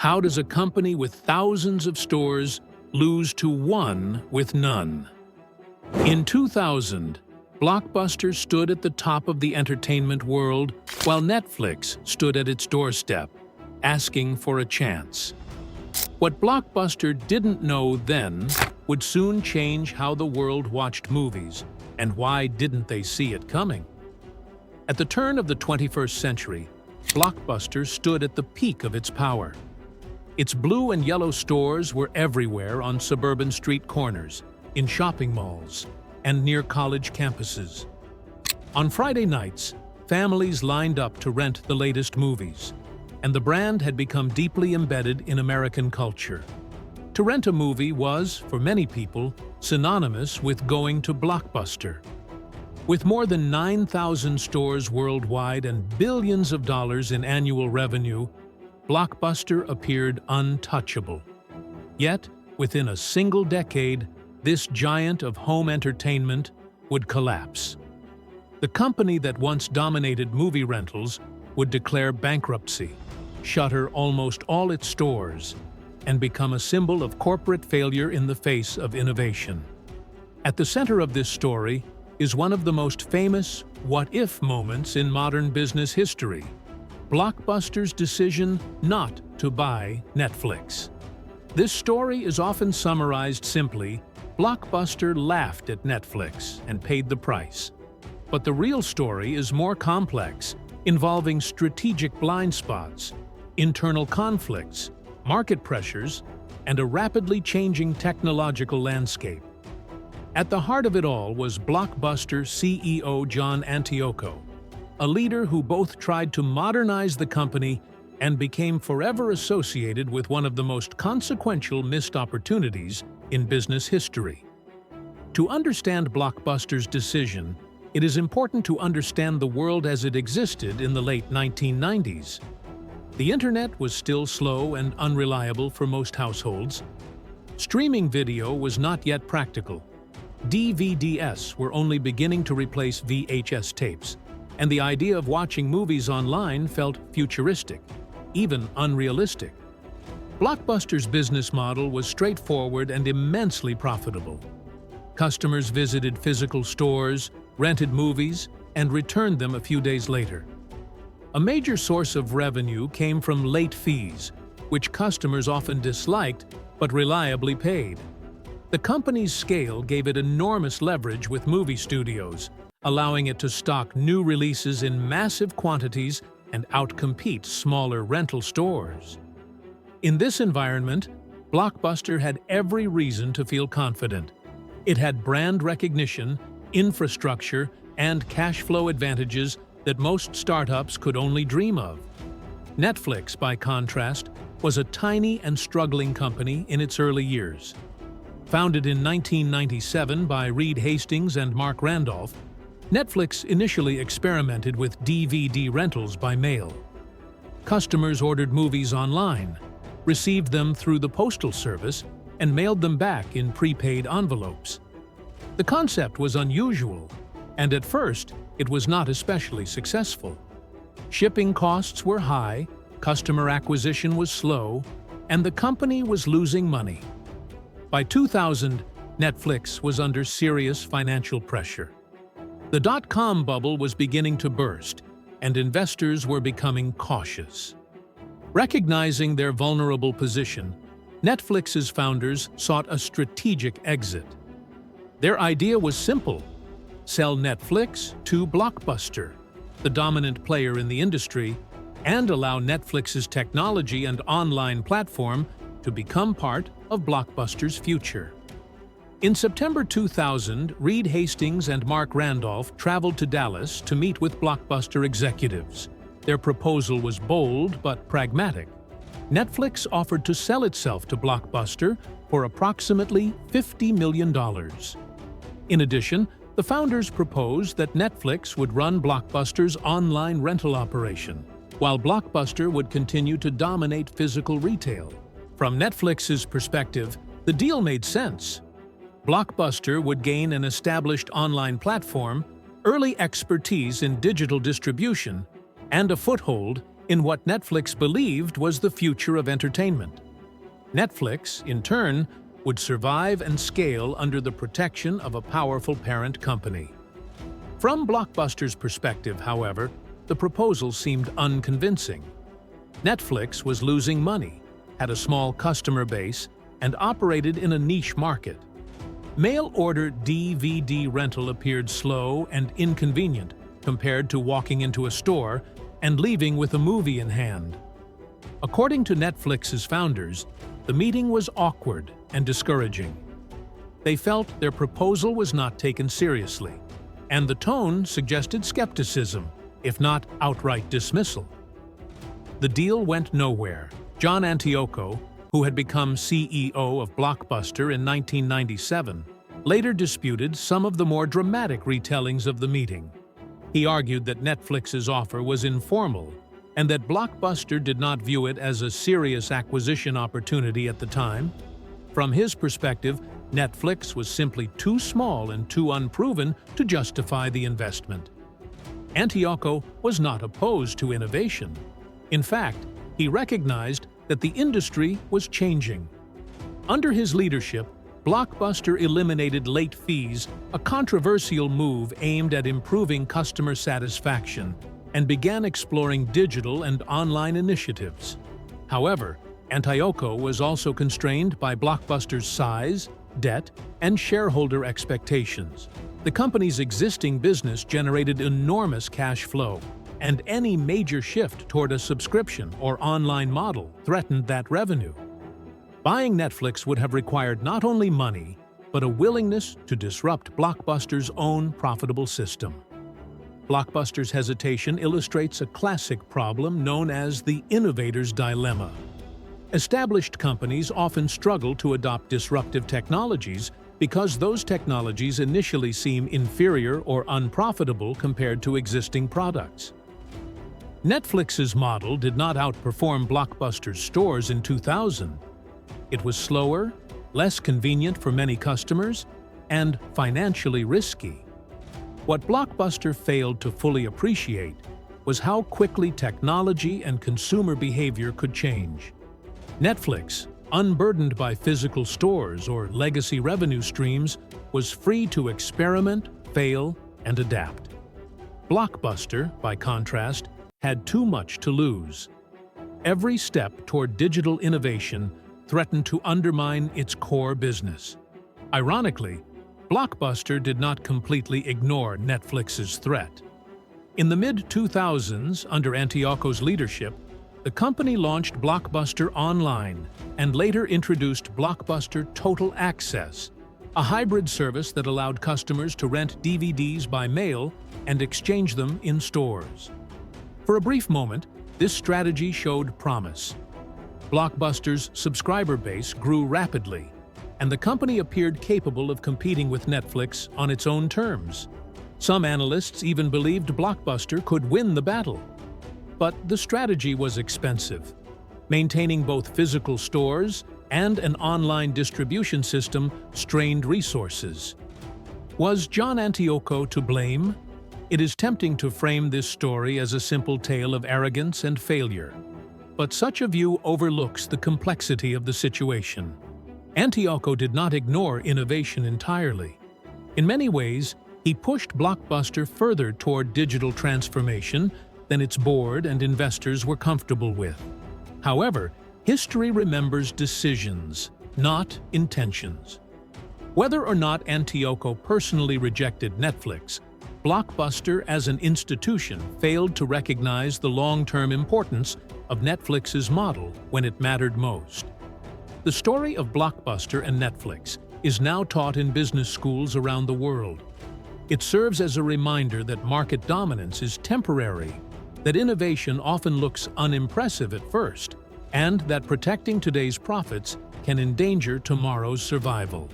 How does a company with thousands of stores lose to one with none? In 2000, Blockbuster stood at the top of the entertainment world while Netflix stood at its doorstep, asking for a chance. What Blockbuster didn't know then would soon change how the world watched movies, and why didn't they see it coming? At the turn of the 21st century, Blockbuster stood at the peak of its power. Its blue and yellow stores were everywhere on suburban street corners, in shopping malls, and near college campuses. On Friday nights, families lined up to rent the latest movies, and the brand had become deeply embedded in American culture. To rent a movie was, for many people, synonymous with going to Blockbuster. With more than 9,000 stores worldwide and billions of dollars in annual revenue, Blockbuster appeared untouchable. Yet, within a single decade, this giant of home entertainment would collapse. The company that once dominated movie rentals would declare bankruptcy, shutter almost all its stores, and become a symbol of corporate failure in the face of innovation. At the center of this story is one of the most famous what-if moments in modern business history: Blockbuster's decision not to buy Netflix. This story is often summarized simply: Blockbuster laughed at Netflix and paid the price. But the real story is more complex, involving strategic blind spots, internal conflicts, market pressures, and a rapidly changing technological landscape. At the heart of it all was Blockbuster CEO John Antioco, a leader who both tried to modernize the company and became forever associated with one of the most consequential missed opportunities in business history. To understand Blockbuster's decision, it is important to understand the world as it existed in the late 1990s. The internet was still slow and unreliable for most households. Streaming video was not yet practical. DVDs were only beginning to replace VHS tapes, and the idea of watching movies online felt futuristic, even unrealistic. Blockbuster's business model was straightforward and immensely profitable. Customers visited physical stores, rented movies, and returned them a few days later. A major source of revenue came from late fees, which customers often disliked but reliably paid. The company's scale gave it enormous leverage with movie studios, allowing it to stock new releases in massive quantities and outcompete smaller rental stores. In this environment, Blockbuster had every reason to feel confident. It had brand recognition, infrastructure, and cash flow advantages that most startups could only dream of. Netflix, by contrast, was a tiny and struggling company in its early years. Founded in 1997 by Reed Hastings and Mark Randolph, Netflix initially experimented with DVD rentals by mail. Customers ordered movies online, received them through the postal service, and mailed them back in prepaid envelopes. The concept was unusual, and at first, it was not especially successful. Shipping costs were high, customer acquisition was slow, and the company was losing money. By 2000, Netflix was under serious financial pressure. The dot-com bubble was beginning to burst, and investors were becoming cautious. Recognizing their vulnerable position, Netflix's founders sought a strategic exit. Their idea was simple: sell Netflix to Blockbuster, the dominant player in the industry, and allow Netflix's technology and online platform to become part of Blockbuster's future. In September 2000, Reed Hastings and Mark Randolph traveled to Dallas to meet with Blockbuster executives. Their proposal was bold but pragmatic. Netflix offered to sell itself to Blockbuster for approximately $50 million. In addition, the founders proposed that Netflix would run Blockbuster's online rental operation, while Blockbuster would continue to dominate physical retail. From Netflix's perspective, the deal made sense. Blockbuster would gain an established online platform, early expertise in digital distribution, and a foothold in what Netflix believed was the future of entertainment. Netflix, in turn, would survive and scale under the protection of a powerful parent company. From Blockbuster's perspective, however, the proposal seemed unconvincing. Netflix was losing money, had a small customer base, and operated in a niche market. Mail-order DVD rental appeared slow and inconvenient compared to walking into a store and leaving with a movie in hand. According to Netflix's founders, the meeting was awkward and discouraging. They felt their proposal was not taken seriously, and the tone suggested skepticism, if not outright dismissal. The deal went nowhere. John Antioco, who had become CEO of Blockbuster in 1997, later disputed some of the more dramatic retellings of the meeting. He argued that Netflix's offer was informal and that Blockbuster did not view it as a serious acquisition opportunity at the time. From his perspective, Netflix was simply too small and too unproven to justify the investment. Antioco was not opposed to innovation. In fact, he recognized that the industry was changing. Under his leadership, Blockbuster eliminated late fees, a controversial move aimed at improving customer satisfaction, and began exploring digital and online initiatives. However, Antioco was also constrained by Blockbuster's size, debt, and shareholder expectations. The company's existing business generated enormous cash flow, and any major shift toward a subscription or online model threatened that revenue. Buying Netflix would have required not only money, but a willingness to disrupt Blockbuster's own profitable system. Blockbuster's hesitation illustrates a classic problem known as the innovator's dilemma. Established companies often struggle to adopt disruptive technologies because those technologies initially seem inferior or unprofitable compared to existing products. Netflix's model did not outperform Blockbuster's stores in 2000. It was slower, less convenient for many customers, and financially risky. What Blockbuster failed to fully appreciate was how quickly technology and consumer behavior could change. Netflix, unburdened by physical stores or legacy revenue streams, was free to experiment, fail, and adapt. Blockbuster, by contrast, had too much to lose. Every step toward digital innovation threatened to undermine its core business. Ironically, Blockbuster did not completely ignore Netflix's threat. In the mid-2000s, under Antioco's leadership, the company launched Blockbuster Online and later introduced Blockbuster Total Access, a hybrid service that allowed customers to rent DVDs by mail and exchange them in stores. For a brief moment, this strategy showed promise. Blockbuster's subscriber base grew rapidly, and the company appeared capable of competing with Netflix on its own terms. Some analysts even believed Blockbuster could win the battle. But the strategy was expensive. Maintaining both physical stores and an online distribution system strained resources. Was John Antioco to blame? It is tempting to frame this story as a simple tale of arrogance and failure. But such a view overlooks the complexity of the situation. Antioco did not ignore innovation entirely. In many ways, he pushed Blockbuster further toward digital transformation than its board and investors were comfortable with. However, history remembers decisions, not intentions. Whether or not Antioco personally rejected Netflix, Blockbuster as an institution failed to recognize the long-term importance of Netflix's model when it mattered most. The story of Blockbuster and Netflix is now taught in business schools around the world. It serves as a reminder that market dominance is temporary, that innovation often looks unimpressive at first, and that protecting today's profits can endanger tomorrow's survival.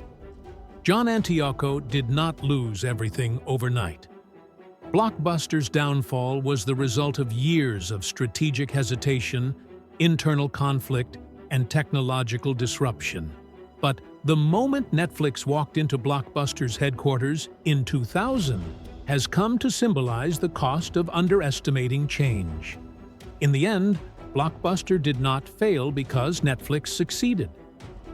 John Antioco did not lose everything overnight. Blockbuster's downfall was the result of years of strategic hesitation, internal conflict, and technological disruption. But the moment Netflix walked into Blockbuster's headquarters in 2000 has come to symbolize the cost of underestimating change. In the end, Blockbuster did not fail because Netflix succeeded.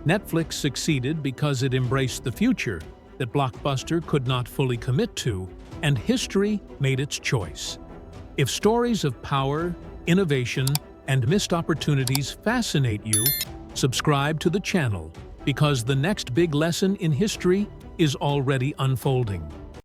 Netflix succeeded because it embraced the future that Blockbuster could not fully commit to, and history made its choice. If stories of power, innovation, and missed opportunities fascinate you, subscribe to the channel because the next big lesson in history is already unfolding.